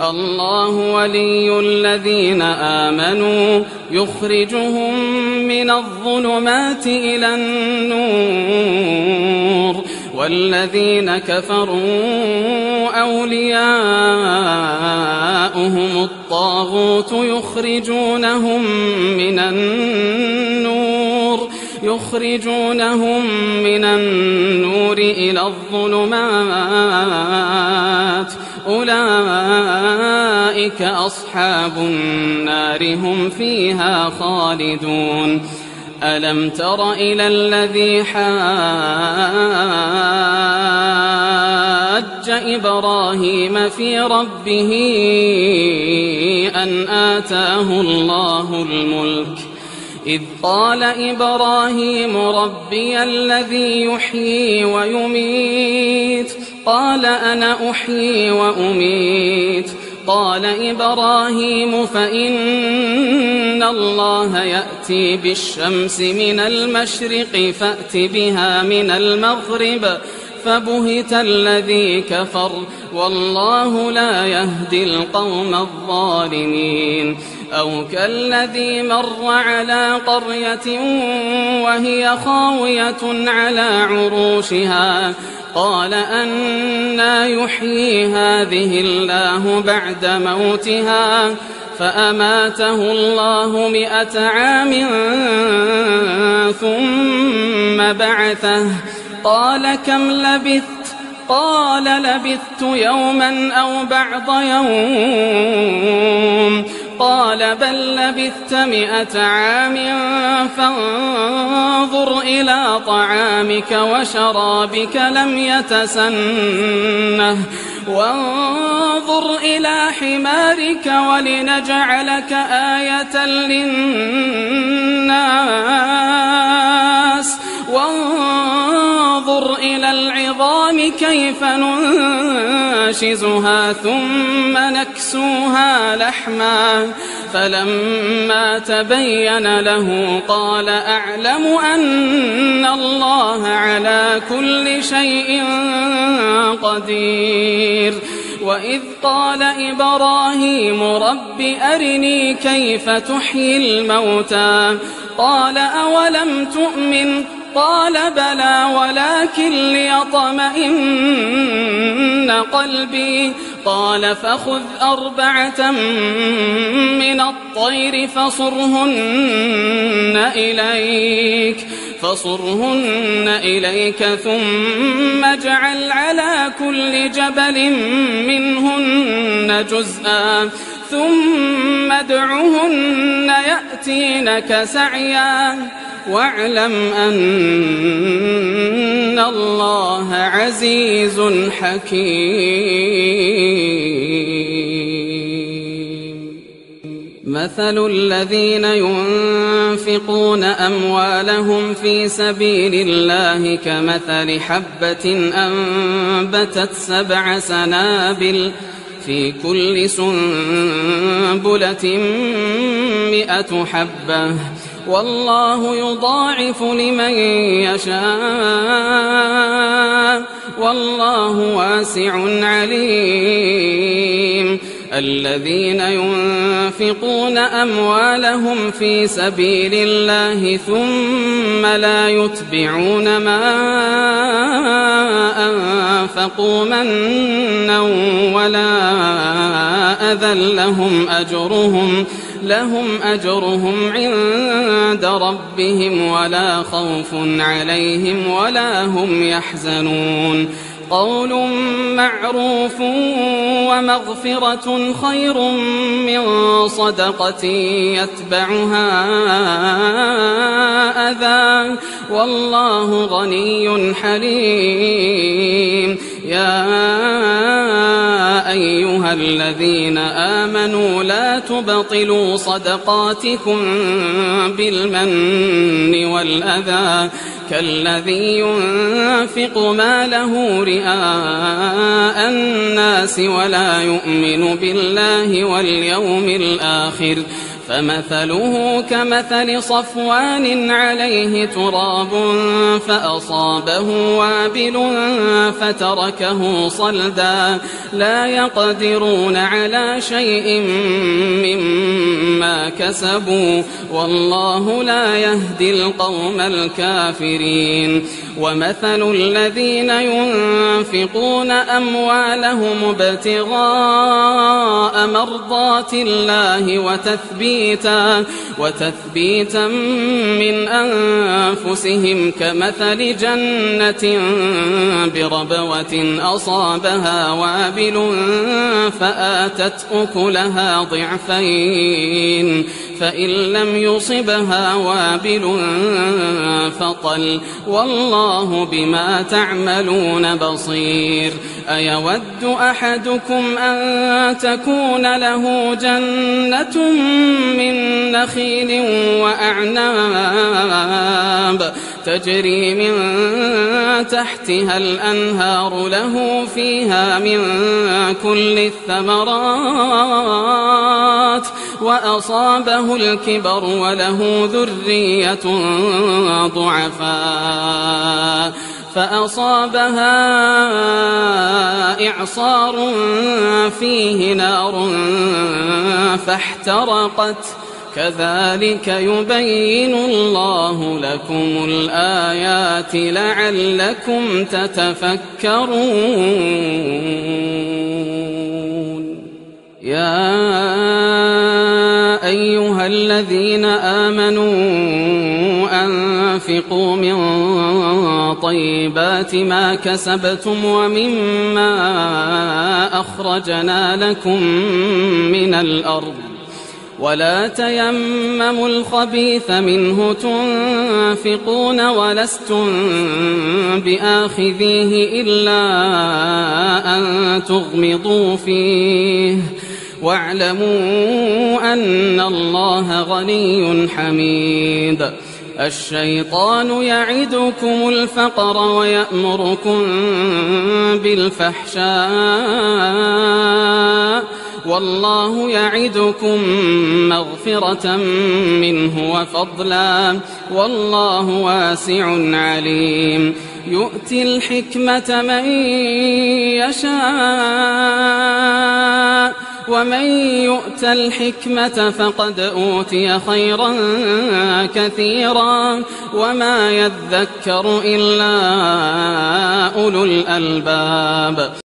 الله ولي الذين آمنوا يخرجهم من الظلمات إلى النور والذين كفروا أولياؤهم الطاغوت يخرجونهم من النور إلى الظلمات أولئك أصحاب النار هم فيها خالدون ألم تر إلى الذي حاج إبراهيم في ربه أن آتاه الله الملك إذ قال إبراهيم ربي الذي يحيي ويميت قال أنا أحيي وأميت قال إبراهيم فإن الله يأتي بالشمس من المشرق فأت بها من المغرب فبهت الذي كفر والله لا يهدي القوم الظالمين أو كالذي مر على قرية وهي خاوية على عروشها قال أنى يحيي هذه الله بعد موتها فأماته الله 100 عام ثم بعثه قال كم لبثت قال لبثت يوما أو بعض يوم قال بل لبثت 100 عام فانظر إلى طعامك وشرابك لم يتسنه وانظر إلى حمارك ولنجعلك آية للناس وانظر إلى العظام كيف ننشزها ثم نكسوها لحما فلما تبين له قال أعلم أن الله على كل شيء قدير وإذ قال إبراهيم رب أرني كيف تحيي الموتى قال أولم تؤمن قال بلى ولكن ليطمئن قلبي قال فخذ 4 من الطير فصرهن إليك ثم اجعل على كل جبل منهن جزءا ثم ادعهن يأتينك سعيا واعلم أن الله عزيز حكيم مثل الذين ينفقون أموالهم في سبيل الله كمثل حبة أنبتت 7 سنابل في كل سنبلة 100 حبة والله يضاعف لمن يشاء والله واسع عليم الذين ينفقون أموالهم في سبيل الله ثم لا يتبعون ما أنفقوا منا ولا أذى لهم أجرهم عند ربهم ولا خوف عليهم ولا هم يحزنون قول معروف ومغفرة خير من صدقة يتبعها أذى والله غني حليم يا أيها الذين آمنوا لا تبطلوا صدقاتكم بالمن والأذى كالذي ينفق ماله رئاء الناس ولا يؤمن بالله واليوم الآخر فمثله كمثل صفوان عليه تراب فأصابه وابل فتركه صلدا لا يقدرون على شيء مما كسبوا والله لا يهدي القوم الكافرين ومثل الذين ينفقون أموالهم ابتغاء مرضات الله وتثبيتا من أنفسهم كمثل جنة بربوة أصابها وابل فآتت أكلها ضعفين فإن لم يصبها وابل فطل والله بما تعملون بصير أيود أحدكم أن تكون له جنة من نخيل وأعناب تجري من تحتها الأنهار له فيها من كل الثمرات وأصابه الكبر وله ذرية ضعفاء فأصابها إعصار فيه نار فاحترقت كذلك يبين الله لكم الآيات لعلكم تتفكرون يا أيها الذين آمنوا أنفقوا من طيبات ما كسبتم ومما أخرجنا لكم من الأرض ولا تيمموا الخبيث منه تنفقون ولستم بآخذيه إلا أن تغمضوا فيه واعلموا أن الله غني حميد الشيطان يعدكم الفقر ويأمركم بالفحشاء والله يعدكم مغفرة منه وفضلا والله واسع عليم يؤتي الحكمة من يشاء ومن يؤت الحكمة فقد أوتي خيرا كثيرا وما يذكر إلا أولو الألباب